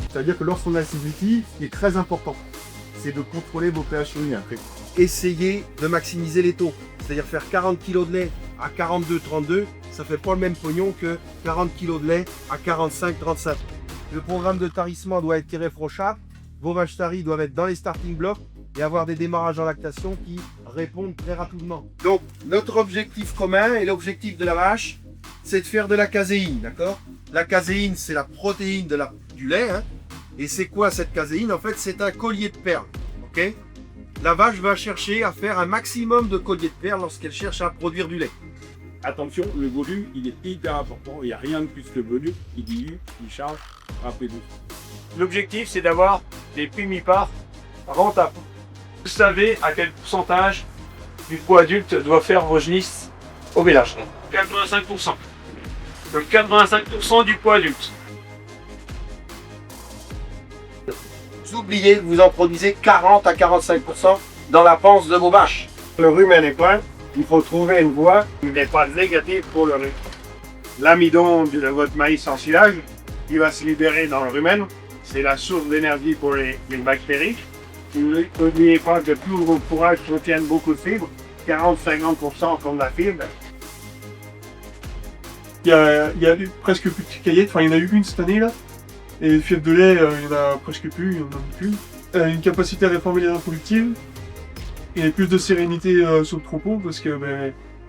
C'est-à-dire que lorsqu'on a ces outils, ce qui est très important, c'est de contrôler vos pH urinaires. Essayez de maximiser les taux. C'est-à-dire faire 40 kg de lait à 42-32, ça fait pas le même pognon que 40 kg de lait à 45-35. Le programme de tarissement doit être irréprochable. Vos vaches taries doivent être dans les starting blocks et avoir des démarrages en lactation qui répondent très rapidement. Donc, notre objectif commun et l'objectif de la vache, c'est de faire de la caséine, d'accord? La caséine, c'est la protéine du lait, hein. Et c'est quoi cette caséine? En fait, c'est un collier de perles, ok? La vache va chercher à faire un maximum de colliers de perles lorsqu'elle cherche à produire du lait. Attention, le volume, il est hyper important. Il n'y a rien de plus que le volume. Il dilue, il charge, rappelez-vous. L'objectif, c'est d'avoir des primipares rentables. Vous savez à quel pourcentage du poids adulte doit faire vos genisses au village? 85%. Donc 85% du poids adulte. Vous oubliez que vous en produisez 40 à 45% dans la panse de vos vaches. Le rumen est plein, il faut trouver une voie qui n'est pas négative pour le riz. L'amidon de votre maïs en silage, qui va se libérer dans le rumen, c'est la source d'énergie pour les bactéries. N'oubliez pas que tous vos fourrages contiennent beaucoup de fibres, 40-50% comme la fibre. Il y a presque plus de caillettes, enfin il y en a eu une cette année là. Et le fièvre de lait, il y en a presque plus, il y en a plus. Une capacité à réformer les reproductives. Et plus de sérénité sur le troupeau, parce que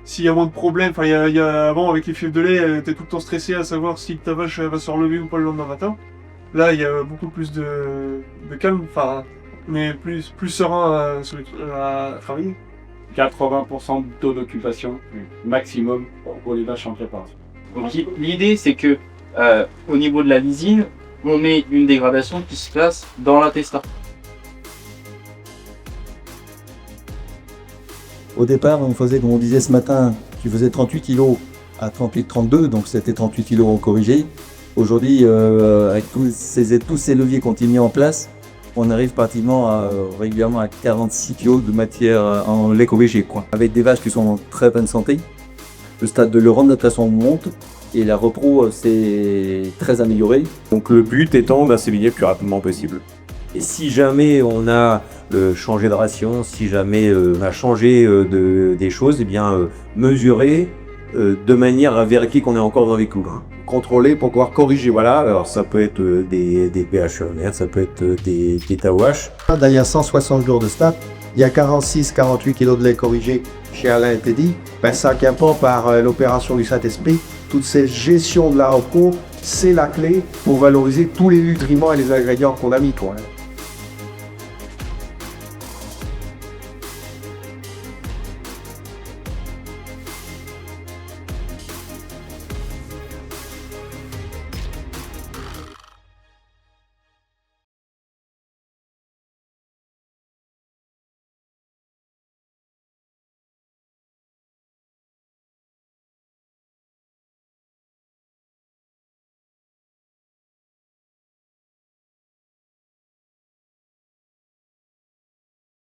s'il y a moins de problèmes, enfin avant avec les fièvres de lait, t'es tout le temps stressé à savoir si ta vache va se relever ou pas le lendemain matin. Là il y a beaucoup plus de calme, enfin mais plus serein à travailler. 80% de taux d'occupation maximum pour les vaches en préparation. Donc l'idée c'est que au niveau de la lysine, on ait une dégradation qui se passe dans l'intestin. Au départ, on faisait, comme on disait ce matin, tu faisais 38 kg à 38-32, donc c'était 38 kg en corrigé. Aujourd'hui, avec tous ces leviers qu'on a mis en place, on arrive pratiquement régulièrement à 46 kg de matière en lait corrigé, quoi. Avec des vaches qui sont en très bonne santé, le stade de leur adaptation monte et la repro s'est très améliorée. Donc le but étant d'inséminer le plus rapidement possible. Et si jamais on a changé de ration, si jamais on a changé des choses, eh bien mesurer de manière à vérifier qu'on est encore dans les clous. Contrôler pour pouvoir corriger, voilà. Alors ça peut être des pH urinaires, ça peut être des TAOH. Il y a 160 jours de stats, il y a 46-48 kg de lait corrigé chez Alain et Teddy. 5 ans par l'opération du Saint-Esprit. Toute cette gestion de la repos, c'est la clé pour valoriser tous les nutriments et les ingrédients qu'on a mis, quoi.